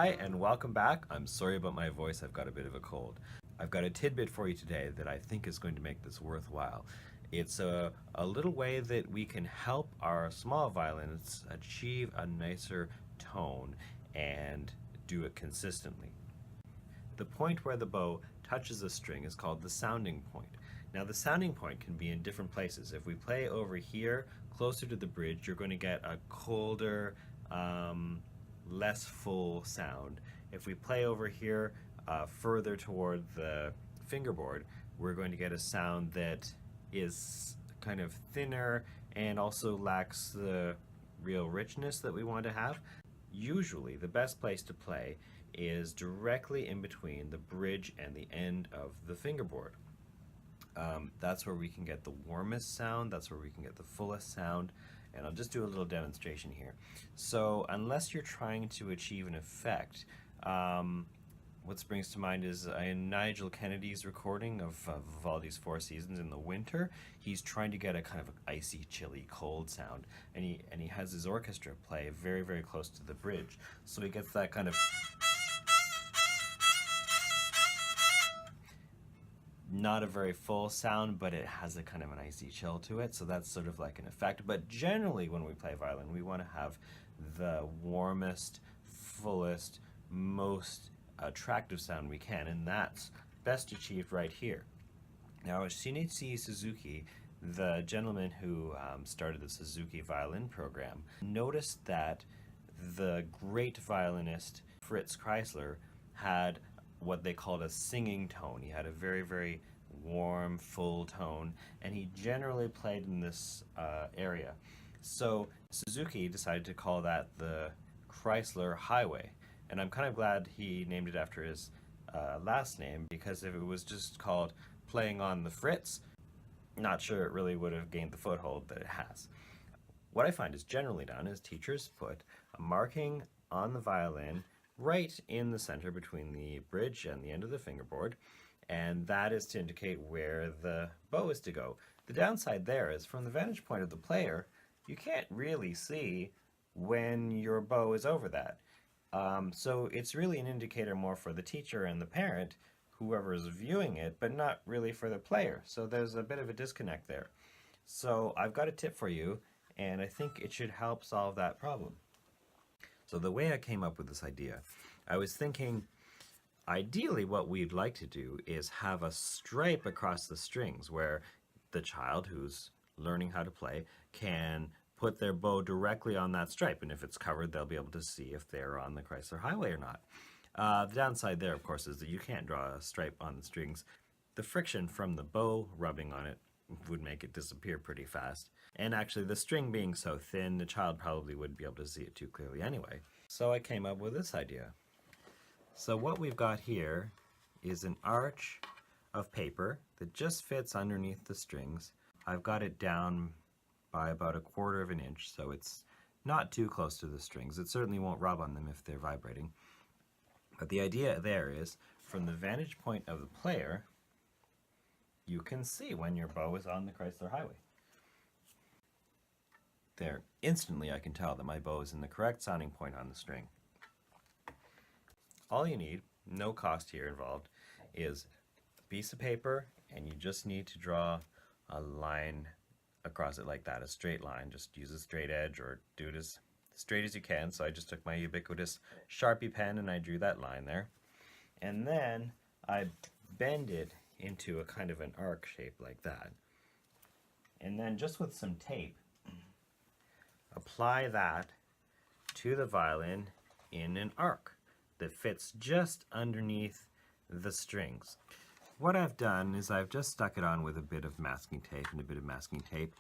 Hi and welcome back. I'm sorry about my voice, I've got a bit of a cold. I've got a tidbit for you today that I think is going to make this worthwhile. It's a little way that we can help our small violinists achieve a nicer tone and do it consistently. The point where the bow touches a string is called the sounding point. Now the sounding point can be in different places. If we play over here, closer to the bridge, you're going to get a colder, less full sound. If we play over here further toward the fingerboard, we're going to get a sound that is kind of thinner and also lacks the real richness that we want to have. Usually the best place to play is directly in between the bridge and the end of the fingerboard. That's where we can get the warmest sound, that's where we can get the fullest sound, and I'll just do a little demonstration here. So unless you're trying to achieve an effect, what springs to mind is Nigel Kennedy's recording of Vivaldi's Four Seasons in the winter. He's trying to get a kind of icy, chilly, cold sound, and he has his orchestra play very, very close to the bridge. So he gets that kind of not a very full sound, but it has a kind of an icy chill to it, so that's sort of like an effect. But generally when we play violin, we want to have the warmest, fullest, most attractive sound we can, and that's best achieved right here. Now Shin'Ichi Suzuki, the gentleman who started the Suzuki violin program, noticed that the great violinist Fritz Kreisler had what they called a singing tone. He had a very, very warm, full tone, and he generally played in this area. So Suzuki decided to call that the Kreisler Highway, and I'm kind of glad he named it after his last name, because if it was just called Playing on the Fritz, not sure it really would have gained the foothold that it has. What I find is generally done is teachers put a marking on the violin right in the center between the bridge and the end of the fingerboard, and that is to indicate where the bow is to go. The downside there is, from the vantage point of the player, you can't really see when your bow is over that. So it's really an indicator more for the teacher and the parent, whoever is viewing it, but not really for the player. So there's a bit of a disconnect there. So I've got a tip for you, and I think it should help solve that problem. So the way I came up with this idea, I was thinking, ideally what we'd like to do is have a stripe across the strings where the child who's learning how to play can put their bow directly on that stripe, and if it's covered, they'll be able to see if they're on the Kreisler Highway or not. The downside there, of course, is that you can't draw a stripe on the strings. The friction from the bow rubbing on it would make it disappear pretty fast. And actually, the string being so thin, the child probably wouldn't be able to see it too clearly anyway. So I came up with this idea. So what we've got here is an arch of paper that just fits underneath the strings. I've got it down by about 1/4 of an inch, so it's not too close to the strings. It certainly won't rub on them if they're vibrating. But the idea there is, from the vantage point of the player, you can see when your bow is on the Kreisler Highway. There, instantly I can tell that my bow is in the correct sounding point on the string. All you need, no cost here involved, is a piece of paper, and you just need to draw a line across it like that, a straight line. Just use a straight edge or do it as straight as you can. So I just took my ubiquitous Sharpie pen and I drew that line there. And then I bend it into a kind of an arc shape like that. And then just with some tape, apply that to the violin in an arc that fits just underneath the strings. What I've done is I've just stuck it on with a bit of masking tape and a bit of masking tape.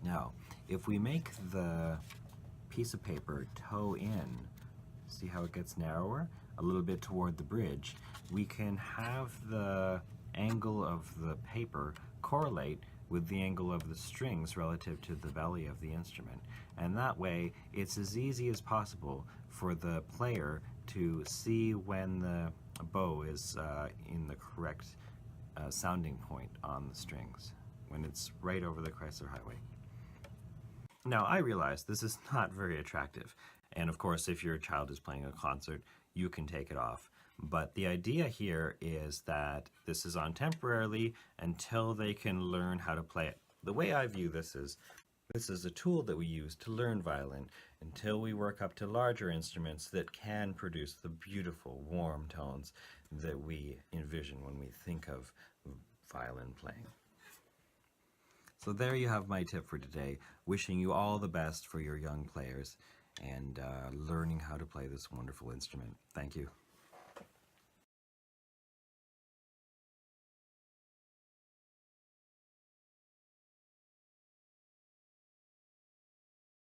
Now, if we make the piece of paper toe in, see how it gets narrower? A little bit toward the bridge, we can have the angle of the paper correlate with the angle of the strings relative to the belly of the instrument. And that way, it's as easy as possible for the player to see when the bow is in the correct sounding point on the strings, when it's right over the Kreisler Highway. Now, I realize this is not very attractive, and of course, if your child is playing a concert, you can take it off. But the idea here is that this is on temporarily until they can learn how to play it. The way I view this is a tool that we use to learn violin until we work up to larger instruments that can produce the beautiful, warm tones that we envision when we think of violin playing. So there you have my tip for today. Wishing you all the best for your young players and learning how to play this wonderful instrument. Thank you.